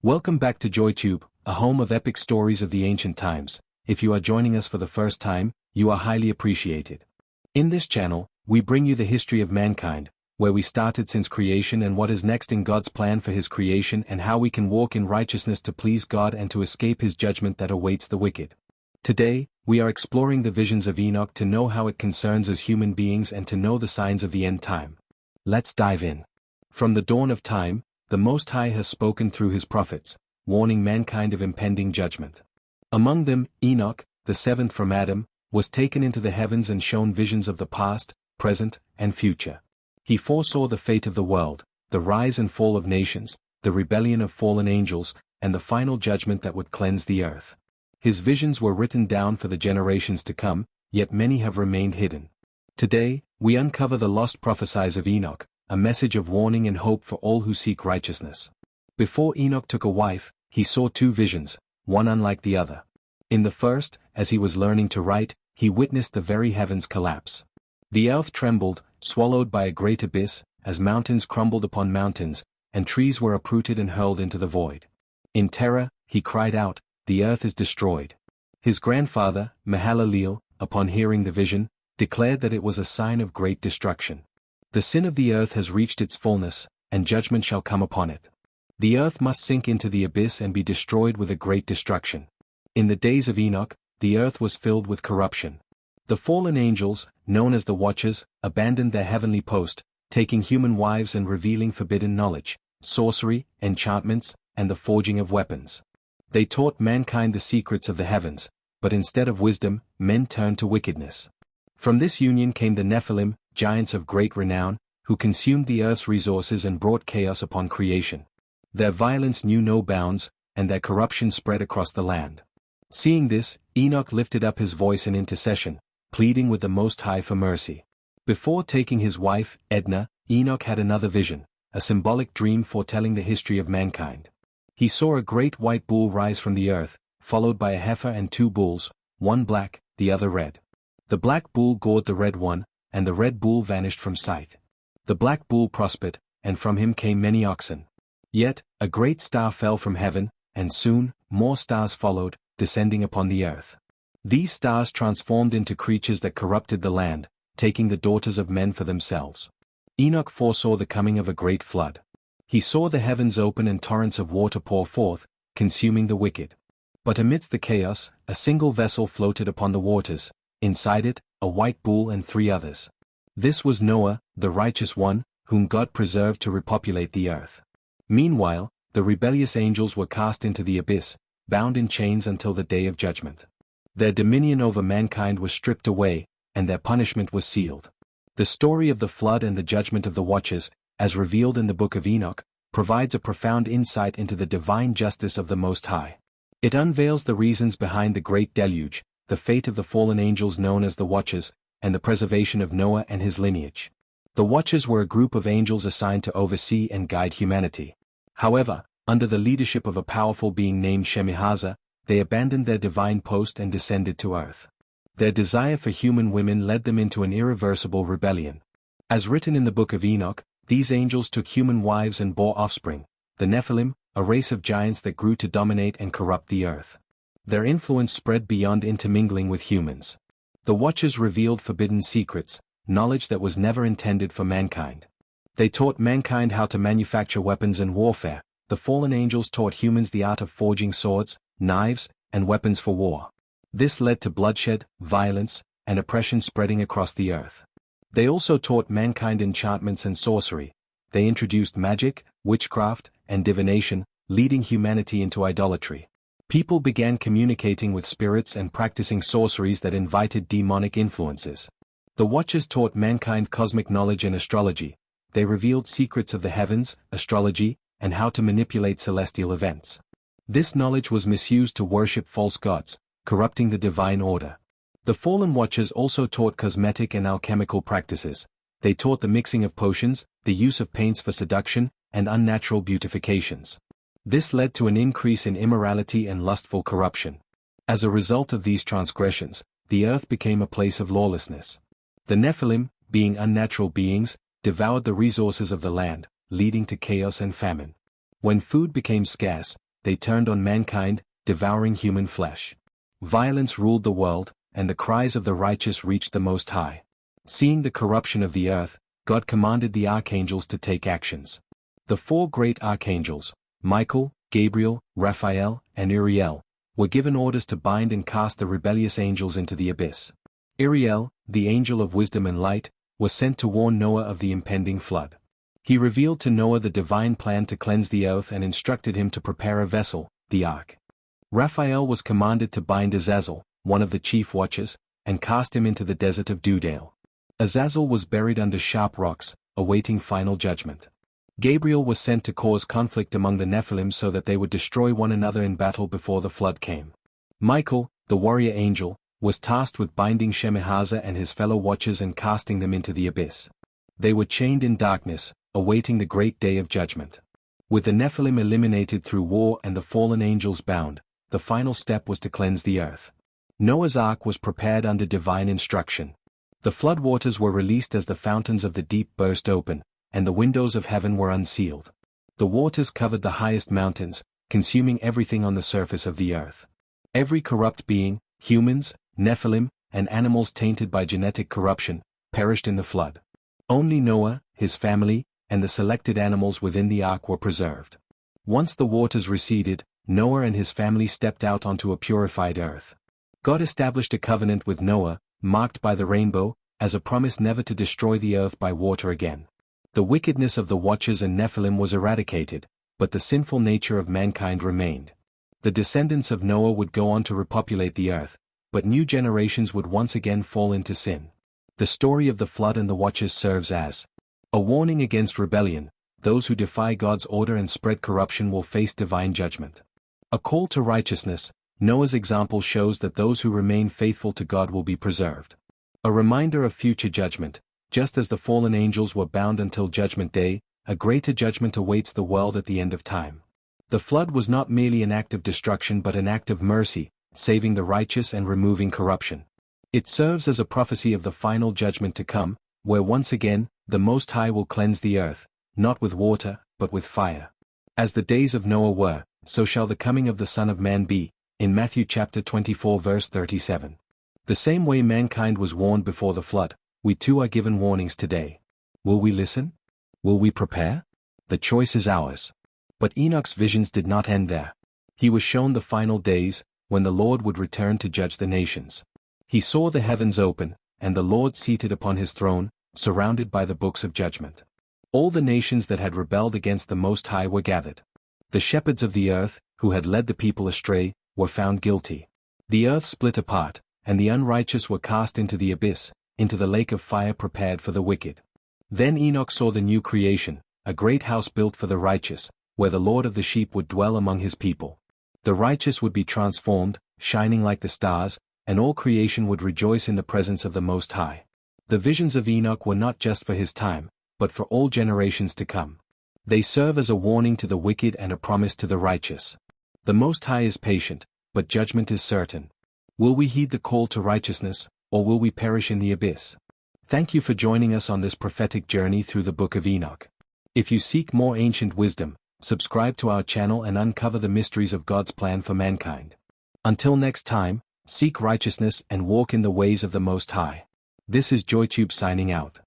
Welcome back to JoyTube, a home of epic stories of the ancient times. If you are joining us for the first time, you are highly appreciated. In this channel, we bring you the history of mankind, where we started since creation and what is next in God's plan for his creation and how we can walk in righteousness to please God and to escape his judgment that awaits the wicked. Today, we are exploring the visions of Enoch to know how it concerns us human beings and to know the signs of the end time. Let's dive in. From the dawn of time, the Most High has spoken through his prophets, warning mankind of impending judgment. Among them, Enoch, the seventh from Adam, was taken into the heavens and shown visions of the past, present, and future. He foresaw the fate of the world, the rise and fall of nations, the rebellion of fallen angels, and the final judgment that would cleanse the earth. His visions were written down for the generations to come, yet many have remained hidden. Today, we uncover the lost prophecies of Enoch, a message of warning and hope for all who seek righteousness. Before Enoch took a wife, he saw two visions, one unlike the other. In the first, as he was learning to write, he witnessed the very heavens collapse. The earth trembled, swallowed by a great abyss, as mountains crumbled upon mountains, and trees were uprooted and hurled into the void. In terror, he cried out, "The earth is destroyed." His grandfather, Mahalaleel, upon hearing the vision, declared that it was a sign of great destruction. The sin of the earth has reached its fullness, and judgment shall come upon it. The earth must sink into the abyss and be destroyed with a great destruction. In the days of Enoch, the earth was filled with corruption. The fallen angels, known as the Watchers, abandoned their heavenly post, taking human wives and revealing forbidden knowledge, sorcery, enchantments, and the forging of weapons. They taught mankind the secrets of the heavens, but instead of wisdom, men turned to wickedness. From this union came the Nephilim, giants of great renown, who consumed the earth's resources and brought chaos upon creation. Their violence knew no bounds, and their corruption spread across the land. Seeing this, Enoch lifted up his voice in intercession, pleading with the Most High for mercy. Before taking his wife, Edna, Enoch had another vision, a symbolic dream foretelling the history of mankind. He saw a great white bull rise from the earth, followed by a heifer and two bulls, one black, the other red. The black bull gored the red one, and the red bull vanished from sight. The black bull prospered, and from him came many oxen. Yet, a great star fell from heaven, and soon, more stars followed, descending upon the earth. These stars transformed into creatures that corrupted the land, taking the daughters of men for themselves. Enoch foresaw the coming of a great flood. He saw the heavens open and torrents of water pour forth, consuming the wicked. But amidst the chaos, a single vessel floated upon the waters, inside it, a white bull and three others. This was Noah, the righteous one, whom God preserved to repopulate the earth. Meanwhile, the rebellious angels were cast into the abyss, bound in chains until the day of judgment. Their dominion over mankind was stripped away, and their punishment was sealed. The story of the flood and the judgment of the Watchers, as revealed in the book of Enoch, provides a profound insight into the divine justice of the Most High. It unveils the reasons behind the great deluge, the fate of the fallen angels known as the Watchers, and the preservation of Noah and his lineage. The Watchers were a group of angels assigned to oversee and guide humanity. However, under the leadership of a powerful being named Shemihaza, they abandoned their divine post and descended to earth. Their desire for human women led them into an irreversible rebellion. As written in the book of Enoch, these angels took human wives and bore offspring, the Nephilim, a race of giants that grew to dominate and corrupt the earth. Their influence spread beyond intermingling with humans. The Watchers revealed forbidden secrets, knowledge that was never intended for mankind. They taught mankind how to manufacture weapons and warfare. The fallen angels taught humans the art of forging swords, knives, and weapons for war. This led to bloodshed, violence, and oppression spreading across the earth. They also taught mankind enchantments and sorcery. They introduced magic, witchcraft, and divination, leading humanity into idolatry. People began communicating with spirits and practicing sorceries that invited demonic influences. The Watchers taught mankind cosmic knowledge and astrology. They revealed secrets of the heavens, astrology, and how to manipulate celestial events. This knowledge was misused to worship false gods, corrupting the divine order. The fallen Watchers also taught cosmetic and alchemical practices. They taught the mixing of potions, the use of paints for seduction, and unnatural beautifications. This led to an increase in immorality and lustful corruption. As a result of these transgressions, the earth became a place of lawlessness. The Nephilim, being unnatural beings, devoured the resources of the land, leading to chaos and famine. When food became scarce, they turned on mankind, devouring human flesh. Violence ruled the world, and the cries of the righteous reached the Most High. Seeing the corruption of the earth, God commanded the archangels to take actions. The four great archangels, Michael, Gabriel, Raphael, and Uriel, were given orders to bind and cast the rebellious angels into the abyss. Uriel, the angel of wisdom and light, was sent to warn Noah of the impending flood. He revealed to Noah the divine plan to cleanse the earth and instructed him to prepare a vessel, the ark. Raphael was commanded to bind Azazel, one of the chief watchers, and cast him into the desert of Dudale. Azazel was buried under sharp rocks, awaiting final judgment. Gabriel was sent to cause conflict among the Nephilim so that they would destroy one another in battle before the flood came. Michael, the warrior angel, was tasked with binding Shemhaza and his fellow watchers and casting them into the abyss. They were chained in darkness, awaiting the great day of judgment. With the Nephilim eliminated through war and the fallen angels bound, the final step was to cleanse the earth. Noah's ark was prepared under divine instruction. The floodwaters were released as the fountains of the deep burst open, and the windows of heaven were unsealed. The waters covered the highest mountains, consuming everything on the surface of the earth. Every corrupt being, humans, Nephilim, and animals tainted by genetic corruption, perished in the flood. Only Noah, his family, and the selected animals within the ark were preserved. Once the waters receded, Noah and his family stepped out onto a purified earth. God established a covenant with Noah, marked by the rainbow, as a promise never to destroy the earth by water again. The wickedness of the Watchers and Nephilim was eradicated, but the sinful nature of mankind remained. The descendants of Noah would go on to repopulate the earth, but new generations would once again fall into sin. The story of the flood and the Watchers serves as a warning against rebellion. Those who defy God's order and spread corruption will face divine judgment. A call to righteousness. Noah's example shows that those who remain faithful to God will be preserved. A reminder of future judgment. Just as the fallen angels were bound until Judgment Day, a greater judgment awaits the world at the end of time. The flood was not merely an act of destruction but an act of mercy, saving the righteous and removing corruption. It serves as a prophecy of the final judgment to come, where once again, the Most High will cleanse the earth, not with water, but with fire. As the days of Noah were, so shall the coming of the Son of Man be, in Matthew chapter 24 verse 37. The same way mankind was warned before the flood, we too are given warnings today. Will we listen? Will we prepare? The choice is ours. But Enoch's visions did not end there. He was shown the final days, when the Lord would return to judge the nations. He saw the heavens open, and the Lord seated upon his throne, surrounded by the books of judgment. All the nations that had rebelled against the Most High were gathered. The shepherds of the earth, who had led the people astray, were found guilty. The earth split apart, and the unrighteous were cast into the abyss, into the lake of fire prepared for the wicked. Then Enoch saw the new creation, a great house built for the righteous, where the Lord of the sheep would dwell among his people. The righteous would be transformed, shining like the stars, and all creation would rejoice in the presence of the Most High. The visions of Enoch were not just for his time, but for all generations to come. They serve as a warning to the wicked and a promise to the righteous. The Most High is patient, but judgment is certain. Will we heed the call to righteousness, or will we perish in the abyss? Thank you for joining us on this prophetic journey through the book of Enoch. If you seek more ancient wisdom, subscribe to our channel and uncover the mysteries of God's plan for mankind. Until next time, seek righteousness and walk in the ways of the Most High. This is JoyTube signing out.